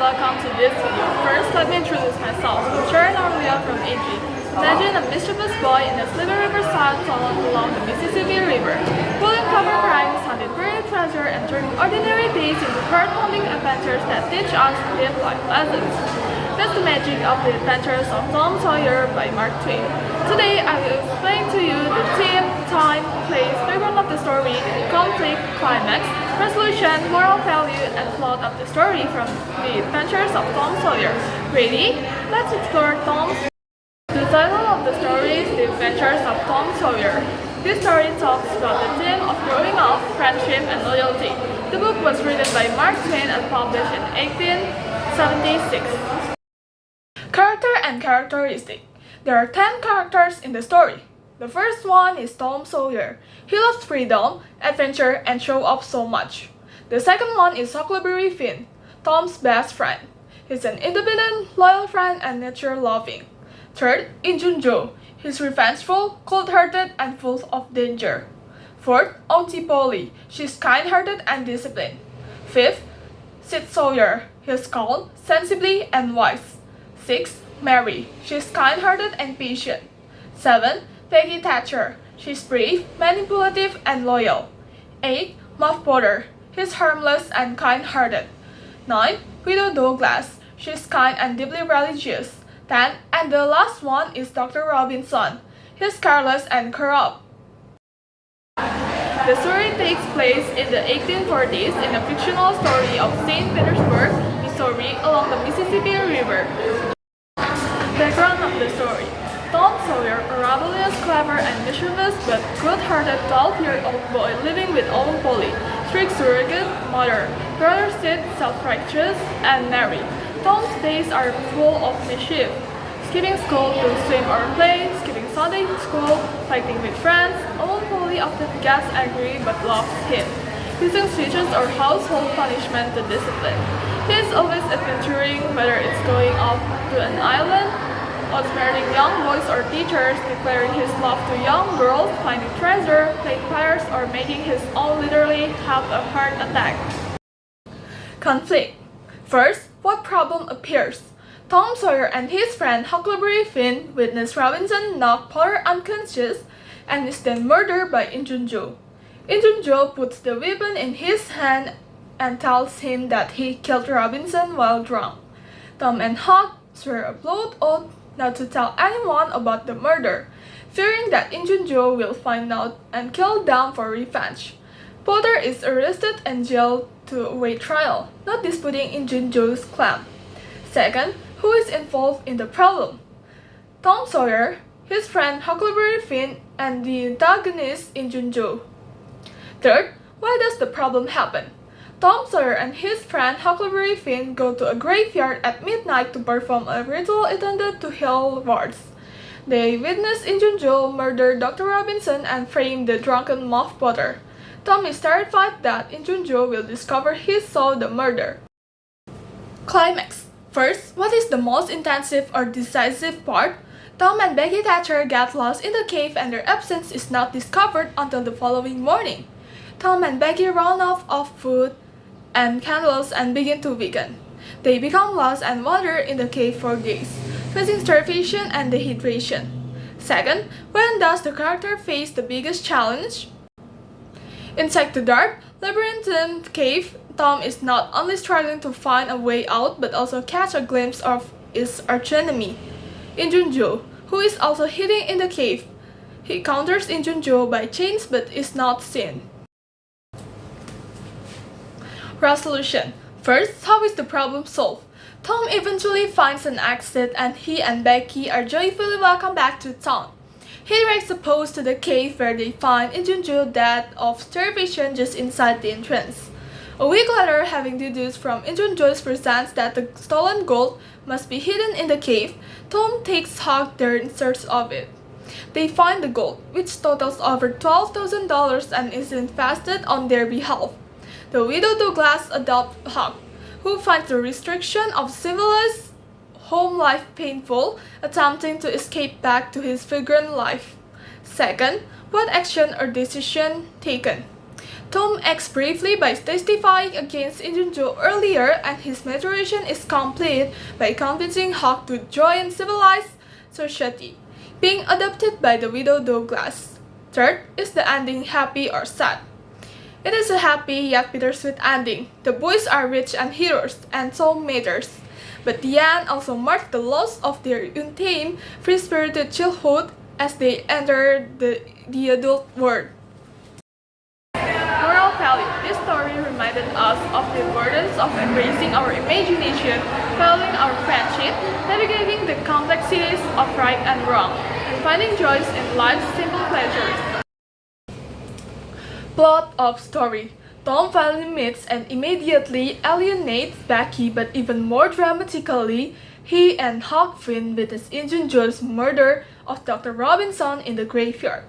welcome to this video. First, let me introduce myself. I'm Sherine from AG. Imagine a mischievous boy in a sleepy riverside tunnel along the Mississippi River, pulling clever crimes, hunting buried treasure, and turning ordinary days into heart-pounding adventures that teach us deep life lessons. That's the magic of the adventures of Tom Sawyer by Mark Twain. Today, I will explain to you the theme, time, place, background of the story, conflict, climax, resolution, moral value, and plot of the story from the adventures of Tom Sawyer. Ready? Let's explore Tom's. The title of the story is The Adventures of Tom Sawyer. This story talks about the theme of growing up, friendship, and loyalty. The book was written by Mark Twain and published in 1876. Character and characteristic. There are 10 characters in the story. The first one is Tom Sawyer. He loves freedom, adventure, and show off so much. The second one is Huckleberry Finn, Tom's best friend. He's an independent, loyal friend and nature-loving. Third, Injun Joe. He's revengeful, cold-hearted, and full of danger. Fourth, Auntie Polly. She's kind-hearted and disciplined. Fifth, Sid Sawyer. He's calm, sensibly, and wise. Sixth, Mary. She's kind-hearted and patient. 7. Peggy Thatcher. She's brave, manipulative, and loyal. 8. Muff Potter. He's harmless and kind-hearted. 9. Widow Douglas. She's kind and deeply religious. 10. And the last one is Dr. Robinson. He's careless and corrupt. The story takes place in the 1840s in a fictional story of St. Petersburg, Missouri, along the Mississippi River. Background of the story. Tom Sawyer, a rebellious, clever, and mischievous but good-hearted 12-year-old boy living with Aunt Polly, strict surrogate mother, brother Sid, self-righteous, and Mary. Tom's days are full of mischief. Skipping school to swim or play, skipping Sunday school, fighting with friends. Aunt Polly often gets angry but loves him, using switches or household punishment to discipline. He is always adventuring, whether it's going off to an island, outsmarting young boys or teachers, declaring his love to young girls, finding treasure, playing pirates, or making his own literally have a heart attack. Conflict. First, what problem appears? Tom Sawyer and his friend Huckleberry Finn witness Robinson knock Potter unconscious and is then murdered by Injun Joe. Injun Joe puts the weapon in his hand and tells him that he killed Robinson while drunk. Tom and Huck swear a blood oath not to tell anyone about the murder, fearing that Injun Joe will find out and kill them for revenge. Potter is arrested and jailed to await trial, not disputing Injun Joe's claim. Second, who is involved in the problem? Tom Sawyer, his friend Huckleberry Finn, and the antagonist Injun Joe. Third, why does the problem happen? Tom Sawyer and his friend Huckleberry Finn go to a graveyard at midnight to perform a ritual intended to heal wards. They witness Injun Joe murder Dr. Robinson and frame the drunken Muff Potter. Tom is terrified that Injun Joe will discover he saw the murder. Climax. First, what is the most intensive or decisive part? Tom and Becky Thatcher get lost in the cave and their absence is not discovered until the following morning. Tom and Becky run off of food and candles and begin to weaken. They become lost and wander in the cave for days, facing starvation and dehydration. Second, when does the character face the biggest challenge? Inside the dark, labyrinthine cave, Tom is not only struggling to find a way out but also catch a glimpse of his archenemy, Injun Joe, who is also hiding in the cave. He counters Injun Joe by chains but is not seen. Resolution. First, how is the problem solved? Tom eventually finds an exit and he and Becky are joyfully welcomed back to town. He directs a post to the cave where they find Injun Joe dead of starvation just inside the entrance. A week later, having deduced from Injun Joe's presence that the stolen gold must be hidden in the cave, Tom takes Huck there in search of it. They find the gold, which totals over $12,000 and is invested on their behalf. The widow Douglas adopts Huck, who finds the restriction of civilized home life painful, attempting to escape back to his vagrant life. Second, what action or decision taken? Tom acts bravely by testifying against Injun Joe earlier, and his maturation is complete by convincing Huck to join civilized society, being adopted by the widow Douglas. Third, is the ending happy or sad? It is a happy yet bittersweet ending. The boys are rich and heroes, and so matters. But the end also marks the loss of their untamed, free-spirited childhood as they enter the adult world. Moral value. This story reminded us of the importance of embracing our imagination, following our friendship, navigating the complexities of right and wrong, and finding joys in life's simple pleasures. Plot of story. Tom finally meets and immediately alienates Becky, but even more dramatically, he and Huck Finn witness Injun Joe's murder of Dr. Robinson in the graveyard.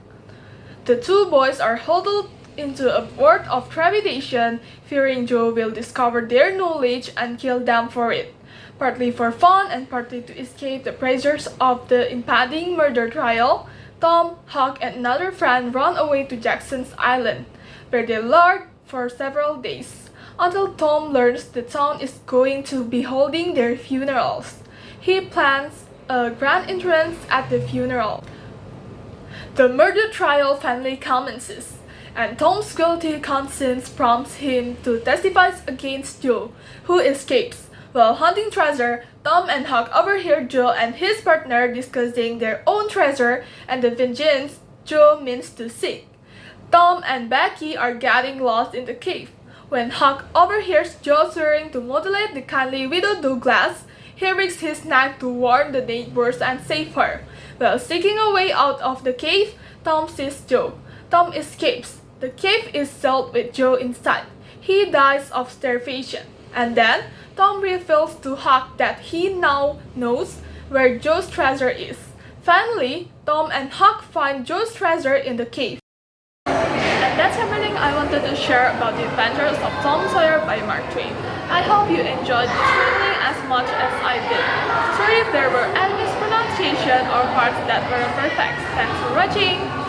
The two boys are huddled into a world of trepidation, fearing Joe will discover their knowledge and kill them for it, partly for fun and partly to escape the pressures of the impending murder trial. Tom, Huck, and another friend run away to Jackson's Island, where they lurk for several days, until Tom learns the town is going to be holding their funerals. He plans a grand entrance at the funeral. The murder trial finally commences, and Tom's guilty conscience prompts him to testify against Joe, who escapes. While hunting treasure, Tom and Huck overhear Joe and his partner discussing their own treasure and the vengeance Joe means to seek. Tom and Becky are getting lost in the cave. When Huck overhears Joe swearing to mutilate the kindly widow Douglas, he risks his neck to warn the neighbors and save her. While seeking a way out of the cave, Tom sees Joe. Tom escapes. The cave is sealed with Joe inside. He dies of starvation. And then, Tom reveals to Huck that he now knows where Joe's treasure is. Finally, Tom and Huck find Joe's treasure in the cave. And that's everything I wanted to share about the adventures of Tom Sawyer by Mark Twain. I hope you enjoyed this reading as much as I did. Sorry if there were any mispronunciation or parts that weren't perfect. Thanks for watching!